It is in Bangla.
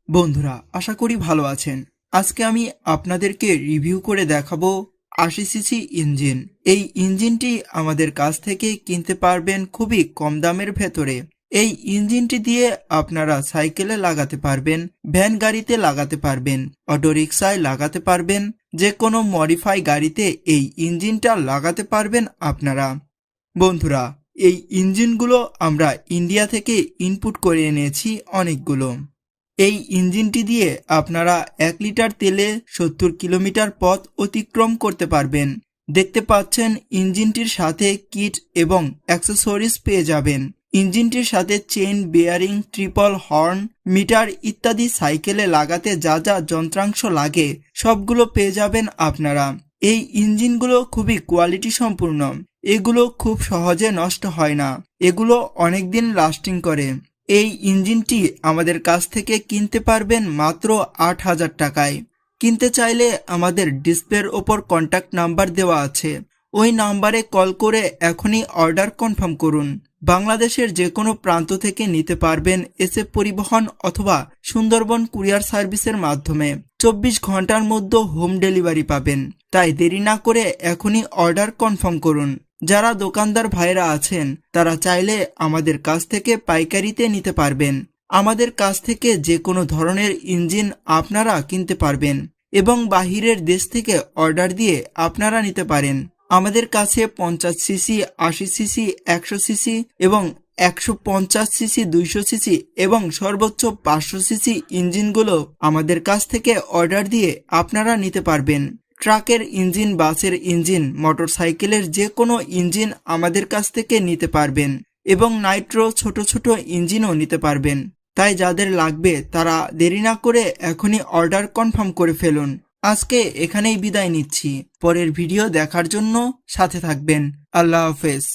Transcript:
বন্ধুরা, আশা করি ভালো আছেন। আজকে আমি আপনাদেরকে রিভিউ করে দেখাবো ৮০ সিসি ইঞ্জিন। এই ইঞ্জিনটি আমাদের কাছ থেকে কিনতে পারবেন খুবই কম দামের ভেতরে। এই ইঞ্জিনটি দিয়ে আপনারা সাইকেলে লাগাতে পারবেন, ভ্যান গাড়িতে লাগাতে পারবেন, অটোরিকশায় লাগাতে পারবেন, যে কোনো মডিফাই গাড়িতে এই ইঞ্জিনটা লাগাতে পারবেন আপনারা। বন্ধুরা, এই ইঞ্জিনগুলো আমরা ইন্ডিয়া থেকে ইনপুট করে এনেছি অনেকগুলো। এই ইঞ্জিনটি দিয়ে আপনারা ১ লিটার তেলে ৭০ কিলোমিটার পথ অতিক্রম করতে পারবেন। দেখতে পাচ্ছেন ইঞ্জিনটির সাথে কিট এবং অ্যাক্সেসরিজ পেয়ে যাবেন। ইঞ্জিনটির সাথে chain, bearing, triple horn, meter ইত্যাদি সাইকেলে লাগাতে যা যা যন্ত্রাংশ লাগে সবগুলো পেয়ে যাবেন আপনারা। এই ইঞ্জিনগুলো খুবই কোয়ালিটি সম্পূর্ণ। এগুলো খুব সহজে নষ্ট হয় না, এগুলো অনেকদিন লাস্টিং করে। এই ইঞ্জিনটি আমাদের কাছ থেকে কিনতে পারবেন মাত্র ৮,০০০ টাকায়। কিনতে চাইলে আমাদের ডিসপ্লের ওপর কন্ট্যাক্ট নাম্বার দেওয়া আছে, ওই নাম্বারে কল করে এখনই অর্ডার কনফার্ম করুন। বাংলাদেশের যে কোনো প্রান্ত থেকে নিতে পারবেন এসএফ পরিবহন অথবা সুন্দরবন কুরিয়ার সার্ভিসের মাধ্যমে। ২৪ ঘন্টার মধ্যে হোম ডেলিভারি পাবেন, তাই দেরি না করে এখনই অর্ডার কনফার্ম করুন। যারা দোকানদার ভাইরা আছেন তারা চাইলে আমাদের কাছ থেকে পাইকারিতে নিতে পারবেন। আমাদের কাছ থেকে যে কোনো ধরনের ইঞ্জিন আপনারা কিনতে পারবেন এবং বাহিরের দেশ থেকে অর্ডার দিয়ে আপনারা নিতে পারেন। আমাদের কাছে ৫০ সিসি, ৮০ সিসি, ১০০ সিসি এবং ১৫০ সিসি, ২০০ সিসি এবং সর্বোচ্চ ৫০০ সিসি ইঞ্জিনগুলো আমাদের কাছ থেকে অর্ডার দিয়ে আপনারা নিতে পারবেন। ট্রাকের ইঞ্জিন, বাসের ইঞ্জিন, মোটরসাইকেলের যে কোনো ইঞ্জিন আমাদের কাছ থেকে নিতে পারবেন এবং নাইট্রো ছোট ছোট ইঞ্জিনও নিতে পারবেন। তাই যাদের লাগবে তারা দেরি না করে এখনই অর্ডার কনফার্ম করে ফেলুন। আজকে এখানেই বিদায় নিচ্ছি। পরের ভিডিও দেখার জন্য সাথে থাকবেন। আল্লাহ হাফেজ।